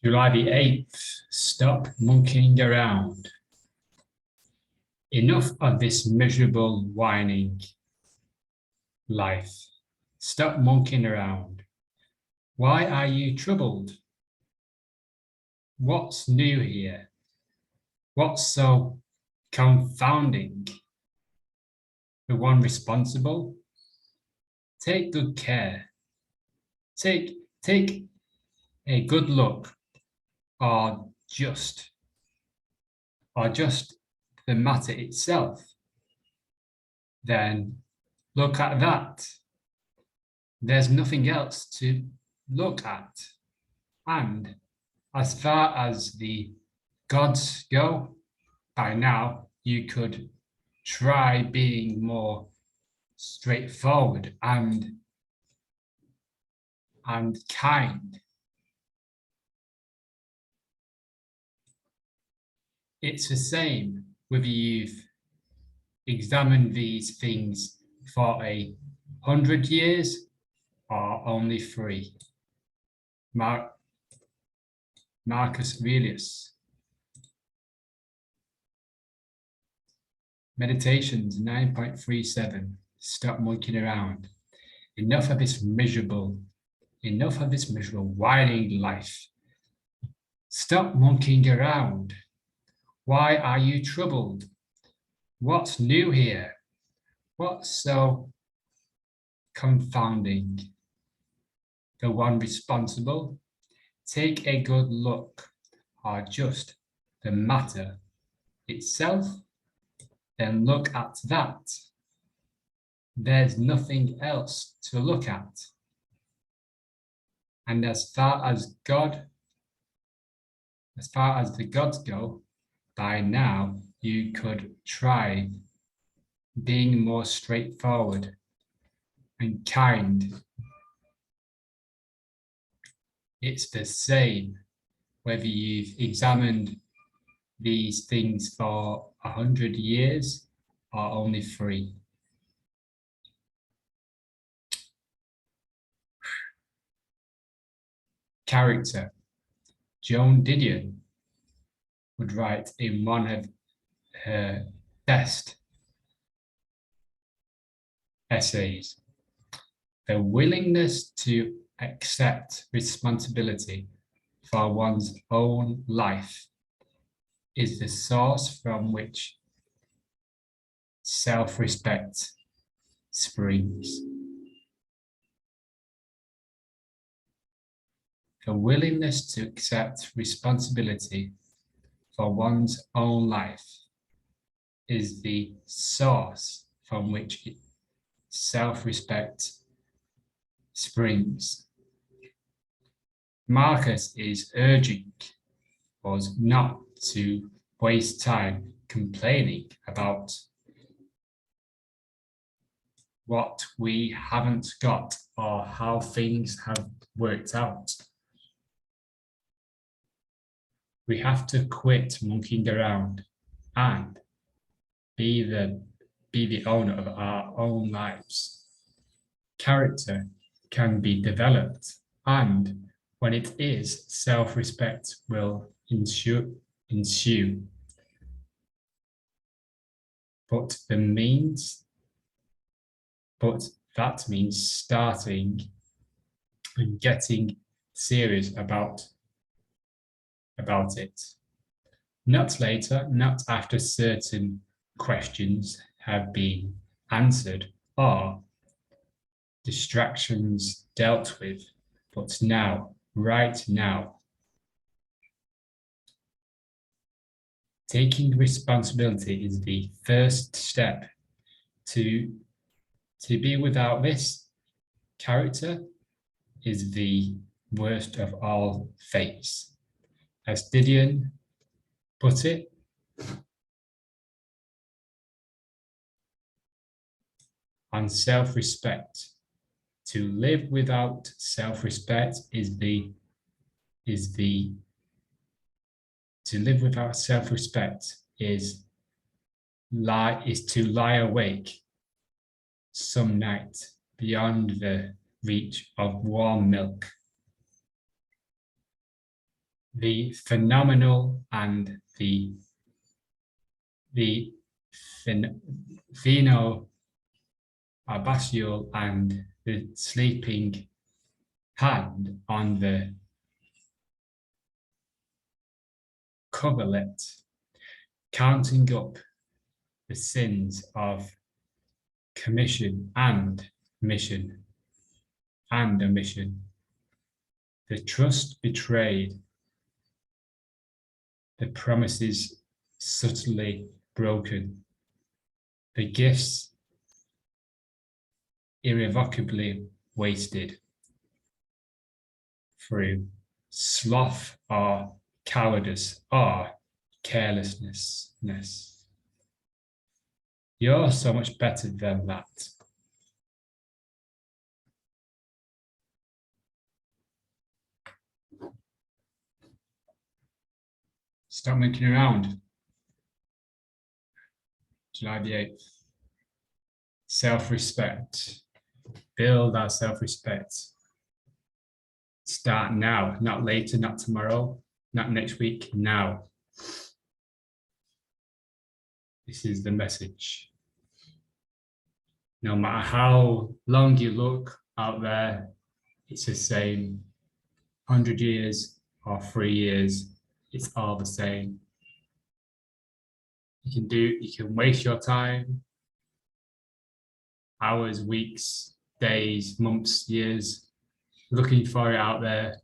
July the 8th, stop monkeying around. Enough of this miserable whining life. Stop monkeying around. Why are you troubled? What's new here? What's so confounding? The one responsible? Take good care. Take a good look, or just the matter itself. Then look at that. There's nothing else to look at. And as far as the gods go, by now you could try being more straightforward and kind. It's the same whether you've examined these things for 100 years or only 3. Marcus Aurelius. Meditations 9.37. Stop monkeying around. Enough of this miserable whining life. Stop monkeying around. Why are you troubled? What's new here? What's so confounding? The one responsible? Take a good look, or just the matter itself? Then look at that. There's nothing else to look at. And as far as the gods go, by now you could try being more straightforward and kind. It's the same whether you've examined these things for 100 years or only 3. Character. Joan Didion would write in one of her best essays, the willingness to accept responsibility for one's own life is the source from which self-respect springs. The willingness to accept responsibility for one's own life is the source from which self-respect springs. Marcus is urging us not to waste time complaining about what we haven't got or how things have worked out. We have to quit monkeying around and be the owner of our own lives. Character can be developed, and when it is, self-respect will ensue. But that means starting and getting serious about it. Not later, not after certain questions have been answered or distractions dealt with, but now, right now. Taking responsibility is the first step. To be without this, character is the worst of all fates. As Didion put it, on self-respect. To live without self-respect to live without self-respect is to lie awake some night beyond the reach of warm milk. the phenomenal and the phenobarbital and the sleeping hand on the coverlet, counting up the sins of commission and mission and omission, the trust betrayed, the promises subtly broken, the gifts irrevocably wasted through sloth or cowardice or carelessness. You're so much better than that. Stop monkeying around. July the 8th. Self-respect. Build our self-respect. Start now, not later, not tomorrow, not next week, now. This is the message. No matter how long you look out there, it's the same. 100 years or 3 years, it's all the same. You can waste your time, hours, weeks, days, months, years, looking for it out there,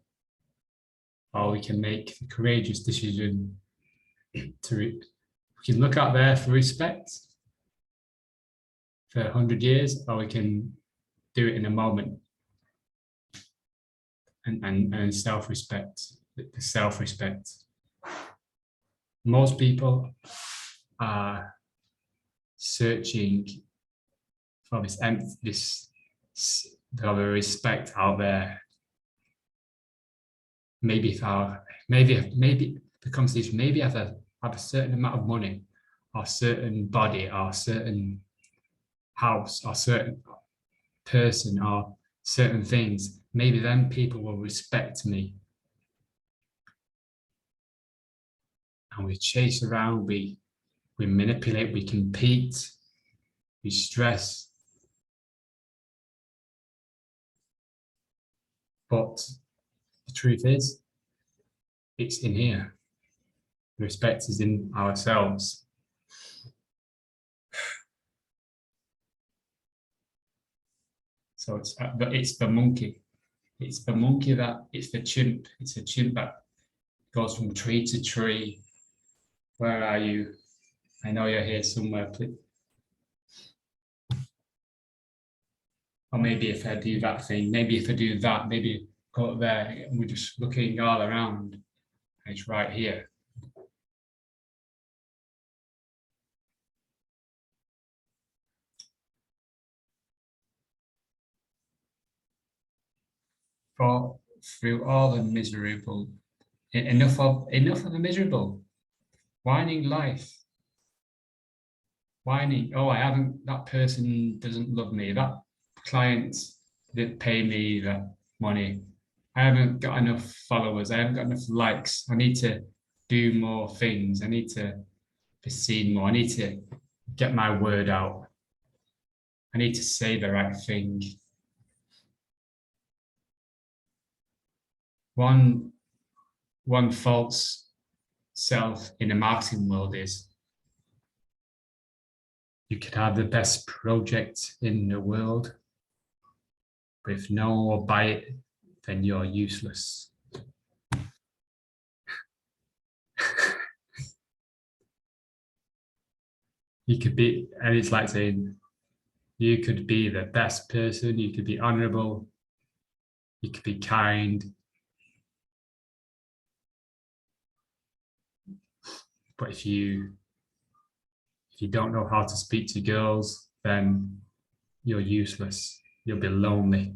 or we can make the courageous decision to, we can look out there for respect for 100 years, or we can do it in a moment and self-respect, the self-respect. Most people are searching for this respect out there. Maybe the conversation, maybe have a certain amount of money, or certain body, or certain house, or certain person, or certain things. Maybe then people will respect me. And we chase around, we manipulate, we compete, we stress. But the truth is, it's in here. The respect is in ourselves. So it's the monkey. It's the monkey it's the chimp. It's a chimp that goes from tree to tree. Where are you? I know you're here somewhere, please. Or maybe if I do that thing, maybe if I do that, maybe go up there, and we're just looking all around. It's right here. For through all the miserable, enough of the miserable, whining life. Whining, oh, that person doesn't love me, that client didn't pay me that money, I haven't got enough followers, I haven't got enough likes, I need to do more things, I need to be seen more, I need to get my word out, I need to say the right thing. One false self in the marketing world is you could have the best project in the world, but if no one will buy it, then you're useless. You could be, and it's like saying, you could be the best person, you could be honorable, you could be kind, but if you don't know how to speak to girls, then you're useless, you'll be lonely.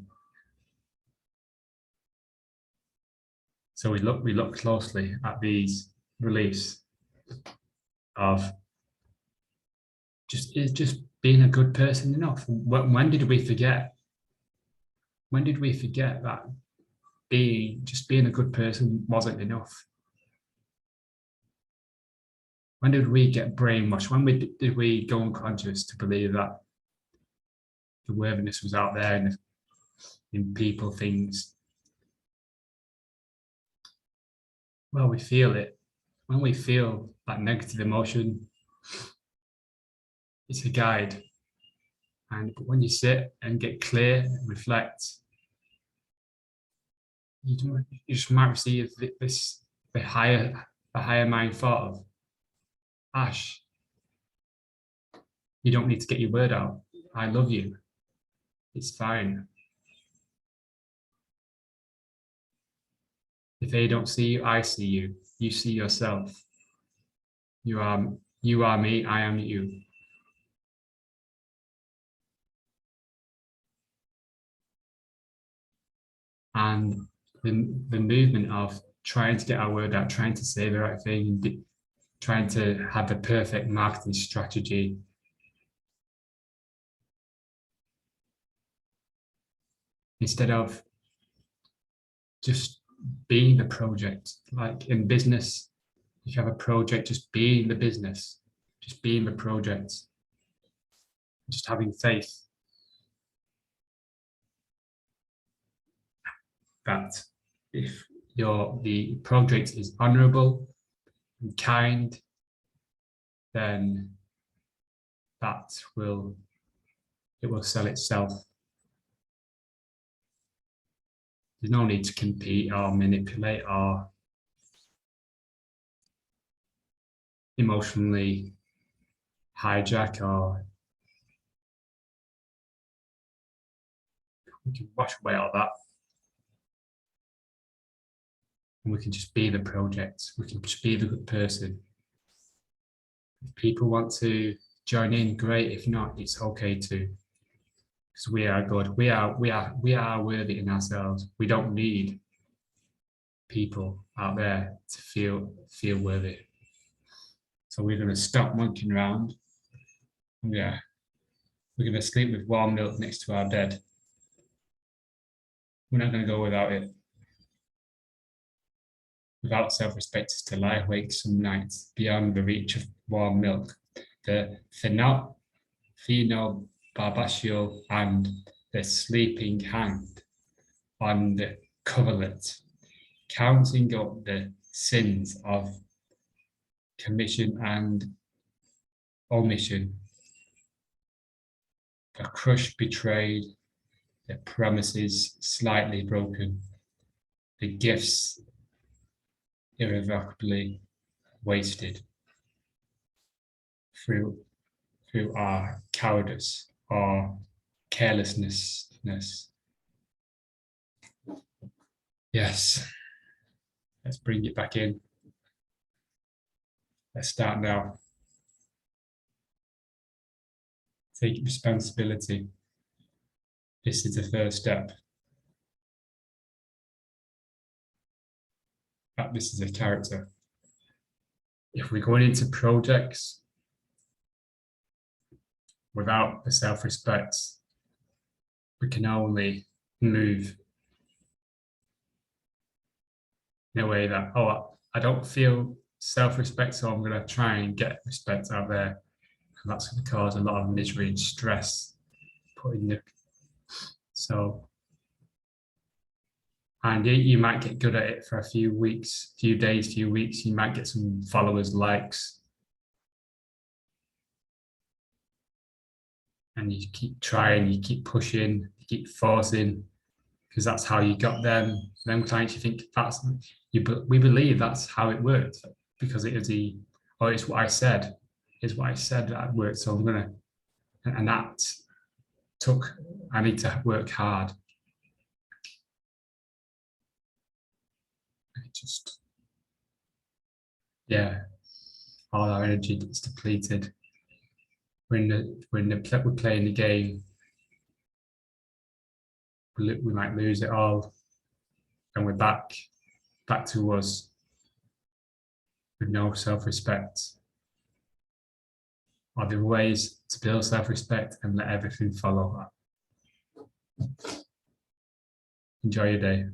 So we look closely at these beliefs of just being a good person enough. When did we forget? When did we forget that being a good person wasn't enough? When did we get brainwashed? When did we go unconscious to believe that the worthiness was out there in people, things? Well, we feel it. When we feel that negative emotion, it's a guide. And when you sit and get clear and reflect, you just might receive this the higher mind thought of, Ash, you don't need to get your word out. I love you. It's fine. If they don't see you, I see you. You see yourself. You are me, I am you. And the movement of trying to get our word out, trying to say the right thing, trying to have the perfect marketing strategy, instead of just being the project. Like in business, if you have a project, just being the business, just being the project, just having faith that if the project is honorable and kind, then it will sell itself. There's no need to compete or manipulate or emotionally hijack, or we can wash away all that. And we can just be the project. We can just be the good person. If people want to join in, great. If not, it's okay too. Because we are good. We are worthy in ourselves. We don't need people out there to feel worthy. So we're going to stop monkeying around. Yeah. We're going to sleep with warm milk next to our bed. We're not going to go without it. Without self-respect is to lie awake some nights beyond the reach of warm milk. The phenobarbital and the sleeping hand on the coverlet, counting up the sins of commission and omission, the crush betrayed, the promises slightly broken, the gifts irrevocably wasted through our cowardice or carelessness. Yes, let's bring it back in. Let's start now. Take responsibility. This is the first step. This is a character. If we're going into projects without the self-respect, we can only move in a way that, oh, I don't feel self-respect, so I'm going to try and get respect out there. And that's going to cause a lot of misery and stress. And you might get good at it for a few weeks, few days, few weeks. You might get some followers, likes. And you keep trying, you keep pushing, you keep forcing, because that's how you got them. Them clients, you think we believe that's how it worked, because it's what I said. It's what I said that worked. So I'm gonna, and that I need to work hard. All our energy is depleted. We're playing the game, we might lose it all, and we're back to us with no self-respect. Are there ways to build self-respect and let everything follow that? Enjoy your day.